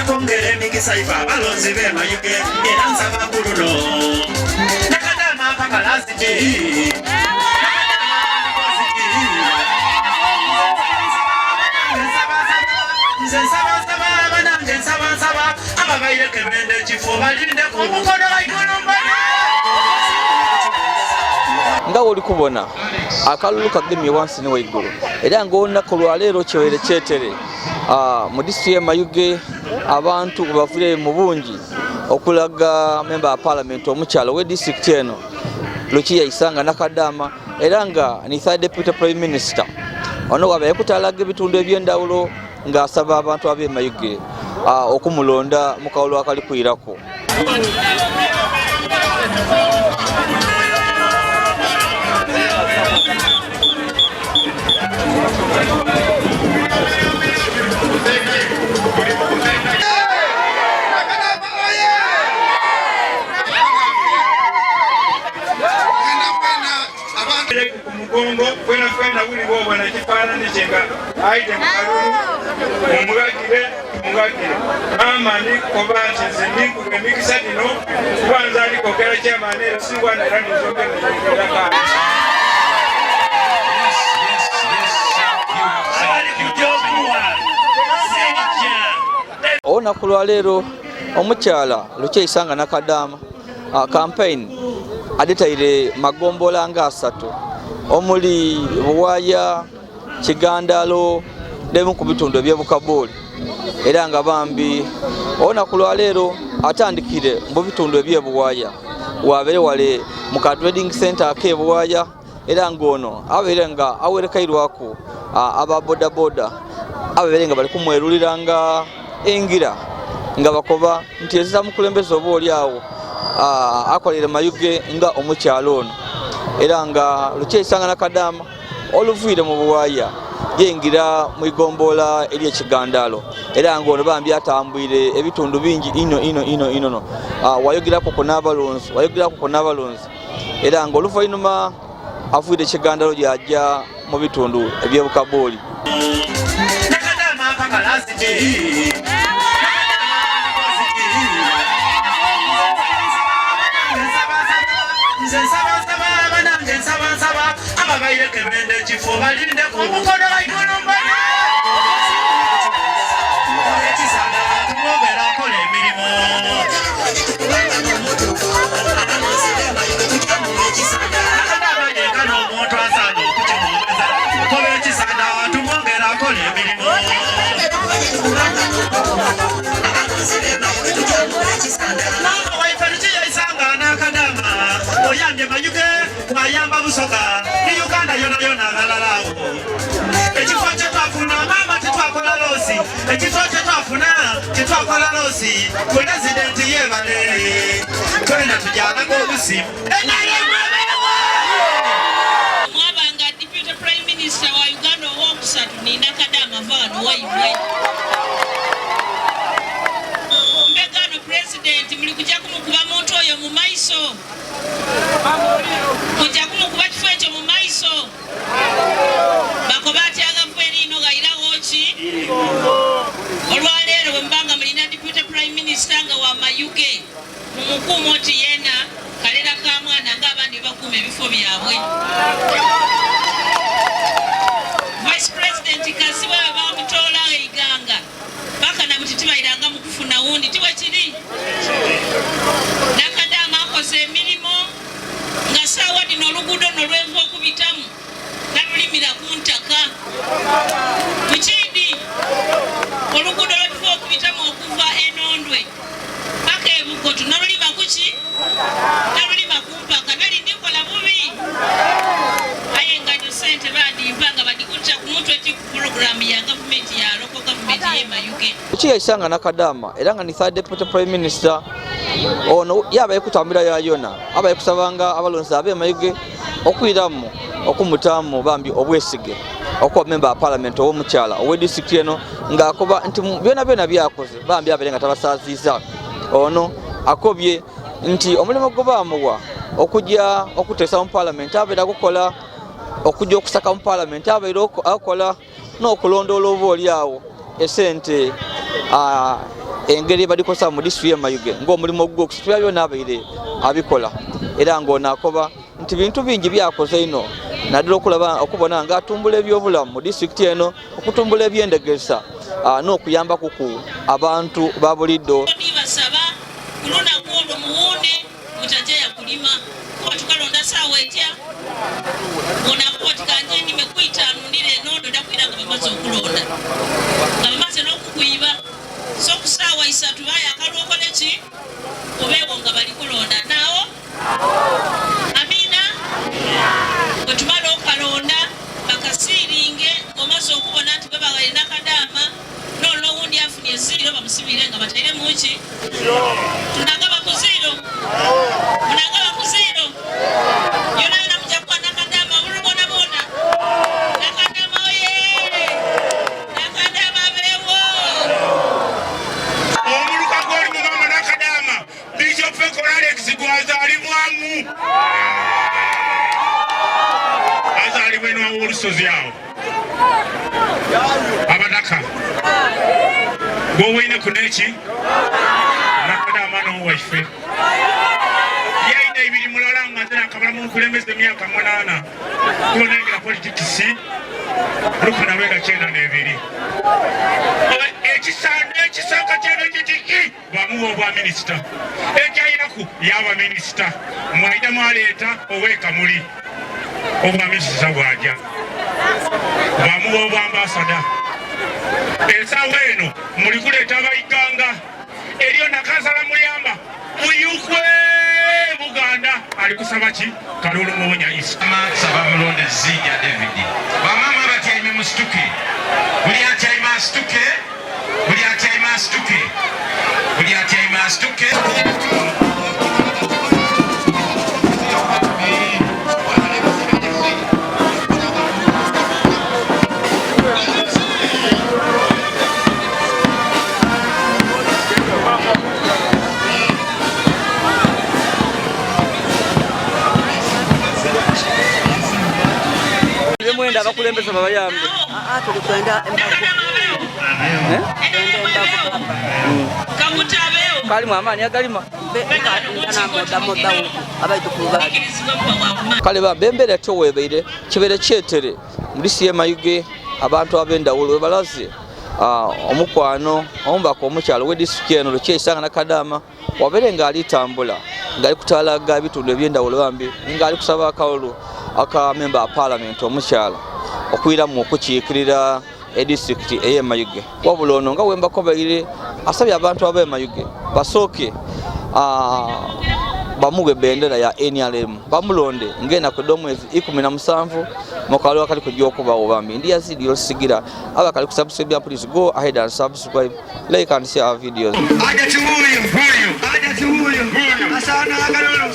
Katongere mikisa ifa balonzi be mayuge eranza bakuluno nakadama pakalasiti nga oli kubona akalulu kagemye wansi ne waigulu era ng'olunaku lwa leero kyewere kyetere mu disitulikiti y'e Mayuge abantu bavule mu bungi okulaga memba wa parliament omukyala we disitulikiti eno Lukiya Isanga Nakadama era nga ni third deputy prime minister ono wabaye kutalaga ebitundu eby'endawulo ng'asaba abantu ab'e Mayuge okumulonda mu kawulo akali kwirako. Kongo kwena uli bobo na kifana nichenga aite mugagire mama ni kobache zeniku kemikisa dino kwanza aliko kera chama nero singwa na rani zoke ndaka ona kulwa lero omukyala Lukiya Isanga Nakadama campaign adetaire magombola nga 3 omuli Buwaya Kigandalo nemu ku bitundu eby'Ebukaboli era nga bambi ona kulwa lero atandikire mu bitundu eby'Ebuwaya wabere wale mu trading center ake Buwaya era ngono abere nga awerekairwako aba boda boda abere nga bali kumweruliranga engira nga bakoba nti ezza mukulembeza obo oliawo akolere Mayuge nga omukyalo ono era nga Lukiya Isanga Nakadama oluviire mu Buwaya yengira mu igombola eri Ekigandalo era nga ono bambi atambwire ebitundu bingi ino wayogirako ku n'abalonzi era nga oluvannyuma avuire Ekigandalo gy'ajja mu bitundu eby'Ebukaboli. Mayamba busoka ni Uganda yona galalawo ekifo kyetwafuna mama tetwakola losi ekifo tetwakola losi president yebale twena tujana ko busimu mwabanga deputy prime minister wa Uganda owokusatu ni Nakadama vano waibwe mbegano president muli kujja kumukuba muntu oyo mu maiso kujja kumukuba kifo ekyo mu maiso bakoba atyaga mperino gairawoki olwaleero bwe mbanga mulina deputy prime minister nga wa Mayuge mumukuuma oti yena kalera ka mwana ng'abandi bakuuma ebifo byabwe. Vice President Kasiwa bamutoola Iganga baka na muti tibayiranga mu kufuna wundi tiwe kiri Nakadama akoze emirimu nga saawa dino oluguudo nolwenva okubitamu nalulimira ku ntaka Mukindi oluguudo lwetuva okubitamu okuva Enondwe paka Ebukoto nalulima kuki nalulima ku mpaka nali ndikola bubi aye nga sente badimpa nga badikutya ku mutwe ti ku programu ya gavumenti ya local government y'e Mayuge. Lukiya Isanga Nakadama era nga ni third deputy prime minister ono yabaye kutambira yayona abaye kusabanga abalonzi ab'e Mayuge okwiramu okumutamu bambi obwesige okuba member wa parliament owomukyala owe district eno ng'akoba nti byona byakoze bambi abere nga tabasaziza ono akobye nti omulimu gobaamuwa okujja okuteesa mu parliament abeera gukola okujja okusaka mu parliament abeera akola n'okulondoola oba oliawo esente engeri balikosa mu disitulikiti y'e Mayuge ng'omulimu gwo okusitula byonna abaire abikola era ng'ono akoba nti bintu bingi byakoze ino naddala okubona ng'atumbula ebyobulamu mu disitulikiti eno okutumbula ebyendegesa n'okuyamba kuku abantu ba buliddo. Basaba kulonda kuolwo muwunde mutajeya kulima kuba tukalonda saawa etya onakuwatikanje nimekuita nundire enondo ndakwira nga bamaze okulonda nga bamaze n'okukwiba so ku saawa 3 bayakala okole ki obeewo nga bali kulonda naawo amina bwe tumala okalonda bakasiiringe omaze okubona nti bwe balina kadaama nono owundi afunye ziro bamusibire nga bataire muki tunagaba ku ziro munagaba ku ziro yona yona mujja kuba nakadaama bulubona bona nakadaama oye nakadaama beewo omuluka gwoli mumama nakadaama Bishop Fekol Alex gwazaalibwamu azaalibwa eno olusozi awo abataka gwoweine kuneki nakadaama n'owaife yaina ibiri mulala nga nze nakabala mu nkulembeze emyaka 8 kulonengera politikisi lukana lwega 92 ekisanga kyano kiti bamuwa obwa minisita ekyainaku yaba minisita mwaida mwaleeta owekamuli obwa minisita bwaja bamuwa obwa ambasada ensawo eno muli kuleeta abayiganga eriyo nakazala muyamba muyukwe Buganda ali kusaba ki Kalulu Muwonya isi saba mulonde Zija David bamama batyaime musituke buli atyaime asituke buli atyaime asituke buli atyaime asituke mwenda abakulembeze babayambe tulikwenda kalimu amaani agalima kale bembere atyo webeire kibeere kyetere mu disitulikiti y'e Mayuge abantu ab'endawulo webalaze omukwano omubaka omukyalo w'edisitulikiti eno Lukyeyisanga Nakadaama wabeere ng'ali tambula ng'ali kutaalaga ebitundu eby'endawulo bambi ng'ali kusaba akawulu aka memba parliament omukyala okwiramu okukiikirira edisitulikiti ey'e Mayuge wabula ono nga wembakobaire asabye abantu ab'e Mayuge basooke bamuwe bendera ya NRM bamulonde ng'ennaku ed'omwezi 17 mu kalulu akali kujja okubawo bambi ndi yazidi osigira abakali ku subscribe please go ahead and subscribe like and share our videos. Aja chihuyu asana akalulu